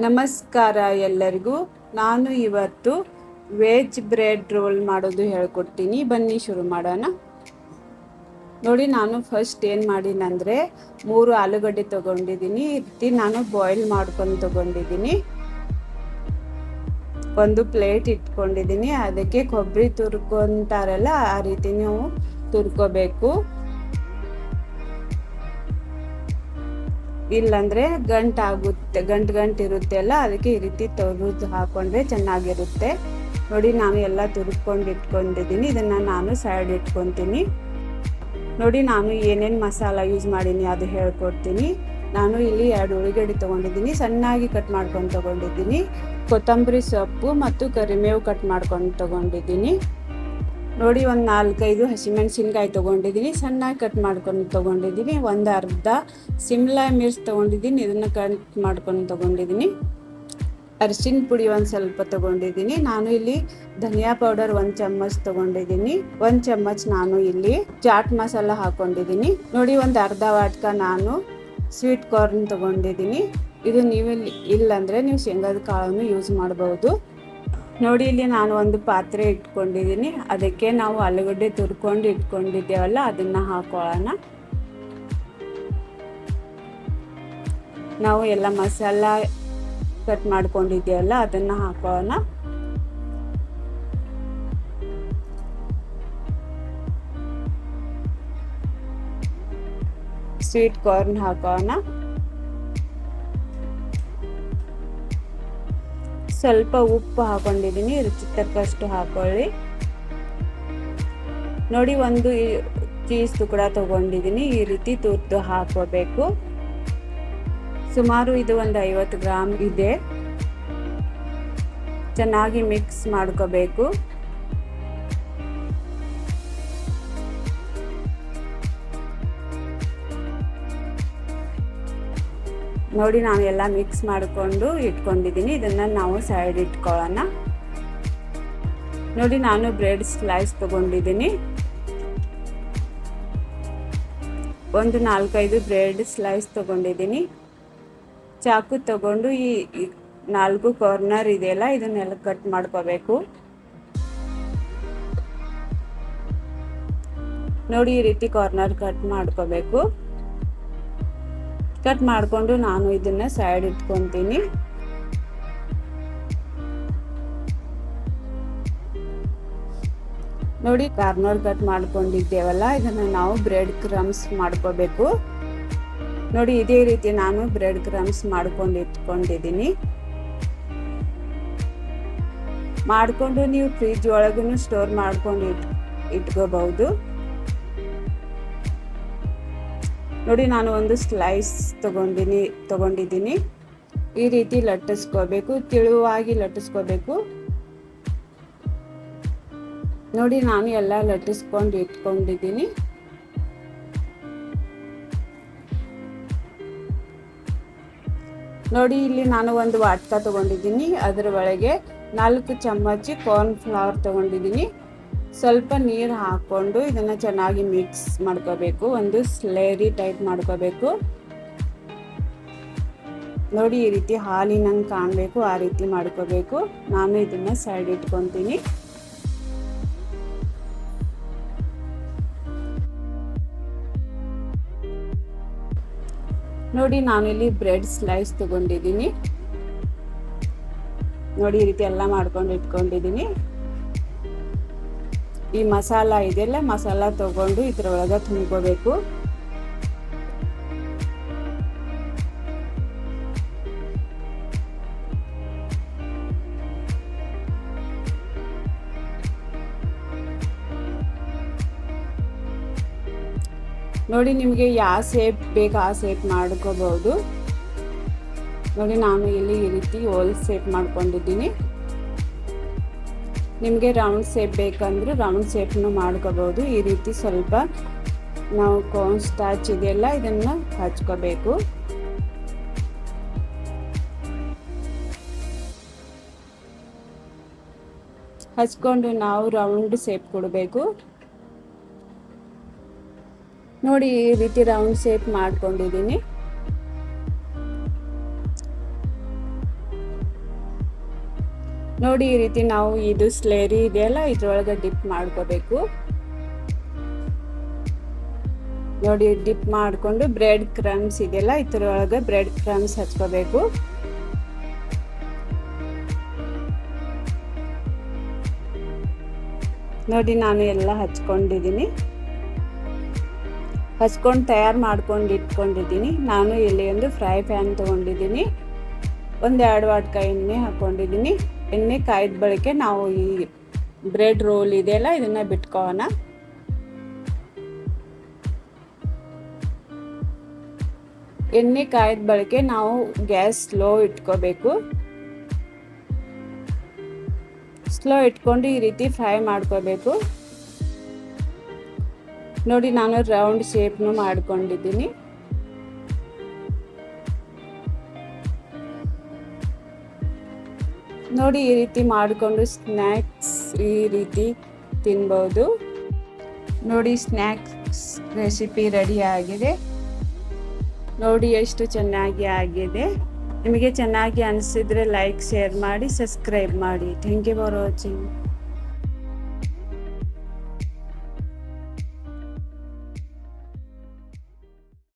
ನಮಸ್ಕಾರ ಎಲ್ಲರಿಗೂ. ನಾನು ಇವತ್ತು ವೆಜ್ ಬ್ರೆಡ್ ರೋಲ್ ಮಾಡೋದು ಹೇಳ್ಕೊಡ್ತೀನಿ. ಬನ್ನಿ ಶುರು ಮಾಡೋಣ. ನೋಡಿ, ನಾನು ಫಸ್ಟ್ ಏನು ಮಾಡೀನಂದರೆ 3 ಆಲೂಗಡ್ಡೆ ತೊಗೊಂಡಿದ್ದೀನಿ. ನಾನು ಬಾಯ್ಲ್ ಮಾಡ್ಕೊಂಡು ತೊಗೊಂಡಿದ್ದೀನಿ. ಒಂದು ಪ್ಲೇಟ್ ಇಟ್ಕೊಂಡಿದ್ದೀನಿ. ಅದಕ್ಕೆ ಕೊಬ್ಬರಿ ತುರ್ಕೊಂತಾರಲ್ಲ, ಆ ರೀತಿ ನೀವು ತುರ್ಕೋಬೇಕು. ಇಲ್ಲಾಂದರೆ ಗಂಟು ಇರುತ್ತೆ ಅಲ್ಲ, ಅದಕ್ಕೆ ಈ ರೀತಿ ತೊರೆದು ಹಾಕೊಂಡ್ರೆ ಚೆನ್ನಾಗಿರುತ್ತೆ. ನೋಡಿ, ನಾನು ಎಲ್ಲ ತುರ್ಕೊಂಡು ಇಟ್ಕೊಂಡಿದ್ದೀನಿ. ಇದನ್ನು ನಾನು ಸೈಡ್ ಇಟ್ಕೊತೀನಿ. ನೋಡಿ, ನಾನು ಏನೇನು ಮಸಾಲ ಯೂಸ್ ಮಾಡೀನಿ ಅದು ಹೇಳ್ಕೊಡ್ತೀನಿ. ನಾನು ಇಲ್ಲಿ 2 ಉಳ್ಳಿಗಡ್ಡೆ ತೊಗೊಂಡಿದ್ದೀನಿ, ಸಣ್ಣಾಗಿ ಕಟ್ ಮಾಡ್ಕೊಂಡು ತೊಗೊಂಡಿದ್ದೀನಿ. ಕೊತ್ತಂಬರಿ ಸೊಪ್ಪು ಮತ್ತು ಕರಿಬೇವು ಕಟ್ ಮಾಡ್ಕೊಂಡು ತೊಗೊಂಡಿದ್ದೀನಿ. ನೋಡಿ, ಒಂದು 4-5 ಹಸಿಮೆಣಸಿನ್ಕಾಯಿ ತೊಗೊಂಡಿದ್ದೀನಿ, ಸಣ್ಣಾಗಿ ಕಟ್ ಮಾಡ್ಕೊಂಡು ತೊಗೊಂಡಿದ್ದೀನಿ. ಒಂದು ಅರ್ಧ ಶಿಮ್ಲಾ ಮಿರ್ಚ್ ತೊಗೊಂಡಿದ್ದೀನಿ, ಇದನ್ನು ಕಟ್ ಮಾಡ್ಕೊಂಡು ತೊಗೊಂಡಿದ್ದೀನಿ. ಅರಿಶಿನ ಪುಡಿ ಒಂದು ಸ್ವಲ್ಪ ತೊಗೊಂಡಿದ್ದೀನಿ. ನಾನು ಇಲ್ಲಿ ಧನಿಯಾ ಪೌಡರ್ 1 ಚಮಚ ತೊಗೊಂಡಿದ್ದೀನಿ. 1 ಚಮಚ ನಾನು ಇಲ್ಲಿ ಚಾಟ್ ಮಸಾಲ ಹಾಕ್ಕೊಂಡಿದ್ದೀನಿ. ನೋಡಿ, ಒಂದು ಅರ್ಧ ವಾಟ್ಕ ನಾನು ಸ್ವೀಟ್ ಕಾರ್ನ್ ತೊಗೊಂಡಿದ್ದೀನಿ. ಇದು ನೀವು ಇಲ್ಲಾಂದರೆ ನೀವು ಶೇಂಗಾದ ಕಾಳನ್ನು ಯೂಸ್ ಮಾಡ್ಬೋದು. ನೋಡಿ, ಇಲ್ಲಿ ನಾನು ಒಂದು ಪಾತ್ರೆ ಇಟ್ಕೊಂಡಿದ್ದೀನಿ. ಅದಕ್ಕೆ ನಾವು ಆಲೂಗಡ್ಡೆ ತುರ್ಕೊಂಡು ಇಟ್ಕೊಂಡಿದ್ದೇವಲ್ಲ, ಅದನ್ನು ಹಾಕೊಳ್ಳೋಣ. ನಾವು ಎಲ್ಲ ಮಸಾಲ ಕಟ್ ಮಾಡ್ಕೊಂಡಿದ್ದೇವಲ್ಲ, ಅದನ್ನು ಹಾಕೊಳ್ಳೋಣ. ಸ್ವೀಟ್ ಕಾರ್ನ್ ಹಾಕೋಣ. ಸ್ವಲ್ಪ ಉಪ್ಪು ಹಾಕೊಂಡಿದ್ದೀನಿ, ರುಚಿ ತಕ್ಕಷ್ಟು ಹಾಕೊಳ್ಳಿ. ನೋಡಿ, ಒಂದು ಚೀಸ್ ತುಕಡ ತಗೊಂಡಿದ್ದೀನಿ. ಈ ರೀತಿ ತುರ್ದು ಹಾಕೋಬೇಕು. ಸುಮಾರು ಇದು ಒಂದು 50 ಗ್ರಾಮ್ ಇದೆ. ಚೆನ್ನಾಗಿ ಮಿಕ್ಸ್ ಮಾಡ್ಕೋಬೇಕು. ನೋಡಿ, ನಾನು ಎಲ್ಲ ಮಿಕ್ಸ್ ಮಾಡಿಕೊಂಡು ಇಟ್ಕೊಂಡಿದ್ದೀನಿ. ಇದನ್ನು ನಾವು ಸೈಡ್ ಇಟ್ಕೊಳ್ಳೋಣ. ನೋಡಿ, ನಾನು ಬ್ರೆಡ್ ಸ್ಲೈಸ್ ತೊಗೊಂಡಿದ್ದೀನಿ. ಒಂದು 4-5 ಬ್ರೆಡ್ ಸ್ಲೈಸ್ ತೊಗೊಂಡಿದ್ದೀನಿ. ಚಾಕು ತಗೊಂಡು ಈ 4 ಕಾರ್ನರ್ ಇದೆಯಲ್ಲ, ಇದನ್ನೆಲ್ಲ ಕಟ್ ಮಾಡ್ಕೋಬೇಕು. ನೋಡಿ, ಈ ರೀತಿ ಕಾರ್ನರ್ ಕಟ್ ಮಾಡ್ಕೋಬೇಕು. ಕಟ್ ಮಾಡಿಕೊಂಡು ನಾನು ಇದನ್ನ ಸೈಡ್ ಇಟ್ಕೊತೀನಿ. ನೋಡಿ, ಕಾರ್ನರ್ ಕಟ್ ಮಾಡ್ಕೊಂಡಿದ್ದೇವಲ್ಲ, ಇದನ್ನ ನಾವು ಬ್ರೆಡ್ ಕ್ರಮ್ಸ್ ಮಾಡ್ಕೋಬೇಕು. ನೋಡಿ, ಇದೇ ರೀತಿ ನಾನು ಬ್ರೆಡ್ ಕ್ರಮ್ಸ್ ಮಾಡ್ಕೊಂಡು ಇಟ್ಕೊಂಡಿದ್ದೀನಿ. ಮಾಡಿಕೊಂಡು ನೀವು ಫ್ರಿಜ್ ಒಳಗೂ ಸ್ಟೋರ್ ಮಾಡ್ಕೊಂಡು ಇಟ್ಕೋಬಹುದು. ನೋಡಿ, ನಾನು ಒಂದು ಸ್ಲೈಸ್ ತಗೊಂಡಿದ್ದೀನಿ. ಈ ರೀತಿ ಲಟ್ಟಿಸ್ಕೋಬೇಕು, ತೆಳುವಾಗಿ ಲಟ್ಟಿಸ್ಕೋಬೇಕು. ನೋಡಿ, ನಾನು ಎಲ್ಲ ಲಟ್ಟಿಸ್ಕೊಂಡು ಇಟ್ಕೊಂಡಿದ್ದೀನಿ. ನೋಡಿ, ಇಲ್ಲಿ ನಾನು ಒಂದು ವಾಟ್ಕ ತಗೊಂಡಿದ್ದೀನಿ. ಅದರ ಒಳಗೆ 4 ಚಮಚ ಕಾರ್ನ್ ಫ್ಲವರ್ ತಗೊಂಡಿದ್ದೀನಿ. ಸ್ವಲ್ಪ ನೀರು ಹಾಕ್ಕೊಂಡು ಇದನ್ನು ಚೆನ್ನಾಗಿ ಮಿಕ್ಸ್ ಮಾಡ್ಕೋಬೇಕು. ಒಂದು ಸ್ಲೇರಿ ಟೈಪ್ ಮಾಡ್ಕೋಬೇಕು. ನೋಡಿ, ಈ ರೀತಿ ಹಾಲಿನಂಗೆ ಕಾಣಬೇಕು, ಆ ರೀತಿ ಮಾಡ್ಕೋಬೇಕು. ನಾನು ಇದನ್ನು ಸೈಡ್ ಇಟ್ಕೊತೀನಿ. ನೋಡಿ, ನಾನು ಇಲ್ಲಿ ಬ್ರೆಡ್ ಸ್ಲೈಸ್ ತಗೊಂಡಿದ್ದೀನಿ. ನೋಡಿ, ಈ ರೀತಿ ಎಲ್ಲ ಮಾಡ್ಕೊಂಡು ಇಟ್ಕೊಂಡಿದ್ದೀನಿ. ಈ ಮಸಾಲ ಇದೆಯಲ್ಲ, ಮಸಾಲ ತಗೊಂಡು ಇದ್ರೊಳಗೆ ತುಂಬ್ಕೋಬೇಕು. ನೋಡಿ, ನಿಮಗೆ ಯಾವ ಶೇಪ್ ಬೇಕು ಆ ಶೇಪ್ ಮಾಡ್ಕೋಬಹುದು. ನೋಡಿ, ನಾನು ಇಲ್ಲಿ ಈ ರೀತಿ ಓಲ್ ಶೇಪ್ ಮಾಡ್ಕೊಂಡಿದ್ದೀನಿ. ನಿಮಗೆ ರೌಂಡ್ ಶೇಪ್ ಬೇಕಂದ್ರೆ ರೌಂಡ್ ಶೇಪ್ನು ಮಾಡ್ಕೋಬಹುದು. ಈ ರೀತಿ ಸ್ವಲ್ಪ ನಾವು ಕಾರ್ನ್ ಸ್ಟಾರ್ಚ್ ಇದೆಯಲ್ಲ, ಇದನ್ನು ಹಚ್ಕೋಬೇಕು. ಹಚ್ಕೊಂಡು ನಾವು ರೌಂಡ್ ಶೇಪ್ ಕೊಡಬೇಕು. ನೋಡಿ, ಈ ರೀತಿ ರೌಂಡ್ ಶೇಪ್ ಮಾಡ್ಕೊಂಡಿದ್ದೀನಿ. ನೋಡಿ ಈ ರೀತಿ ನಾವು ಇದು ಸ್ಲೇರಿ ಇದೆಯಲ್ಲ ಇದ್ರೊಳಗೆ ಡಿಪ್ ಮಾಡ್ಕೋಬೇಕು. ನೋಡಿ ಡಿಪ್ ಮಾಡಿಕೊಂಡು ಬ್ರೆಡ್ ಕ್ರಮ್ಸ್ ಇದೆಯಲ್ಲ ಇದ್ರೊಳಗೆ ಬ್ರೆಡ್ ಕ್ರಮ್ಸ್ ಹಚ್ಕೋಬೇಕು. ನೋಡಿ ನಾನು ಎಲ್ಲ ಹಚ್ಕೊಂಡಿದ್ದೀನಿ. ಹಚ್ಕೊಂಡು ತಯಾರು ಮಾಡ್ಕೊಂಡು ಇಟ್ಕೊಂಡಿದ್ದೀನಿ. ನಾನು ಇಲ್ಲಿ ಒಂದು ಫ್ರೈ ಪ್ಯಾನ್ ತೊಗೊಂಡಿದ್ದೀನಿ. 1-2 ವಾಟ್ಕಾಯಿ ಎಣ್ಣೆ ಹಾಕ್ಕೊಂಡಿದ್ದೀನಿ. ಎಣ್ಣೆ ಕಾಯ್ದ ಬಳಿಕೆ ನಾವು ಈ ಬ್ರೆಡ್ ರೋಲ್ ಇದೆಯಲ್ಲ ಇದನ್ನು ಬಿಟ್ಕೋಣ. ಎಣ್ಣೆ ಕಾಯ್ದ ಬಳಿಕೆ ನಾವು ಗ್ಯಾಸ್ ಸ್ಲೋ ಇಟ್ಕೋಬೇಕು. ಸ್ಲೋ ಇಟ್ಕೊಂಡು ಈ ರೀತಿ ಫ್ರೈ ಮಾಡ್ಕೋಬೇಕು. ನೋಡಿ ನಾನು ರೌಂಡ್ ಶೇಪ್ನು ಮಾಡ್ಕೊಂಡಿದ್ದೀನಿ. ನೋಡಿ ಈ ರೀತಿ ಮಾಡಿಕೊಂಡು ಸ್ನ್ಯಾಕ್ಸ್ ಈ ರೀತಿ ತಿನ್ಬೋದು. ನೋಡಿ ಸ್ನ್ಯಾಕ್ಸ್ ರೆಸಿಪಿ ರೆಡಿ ಆಗಿದೆ. ನೋಡಿ ಎಷ್ಟು ಚೆನ್ನಾಗಿ ಆಗಿದೆ. ನಿಮಗೆ ಚೆನ್ನಾಗಿ ಅನಿಸಿದರೆ ಲೈಕ್ ಶೇರ್ ಮಾಡಿ ಸಬ್ಸ್ಕ್ರೈಬ್ ಮಾಡಿ. Thank you for watching.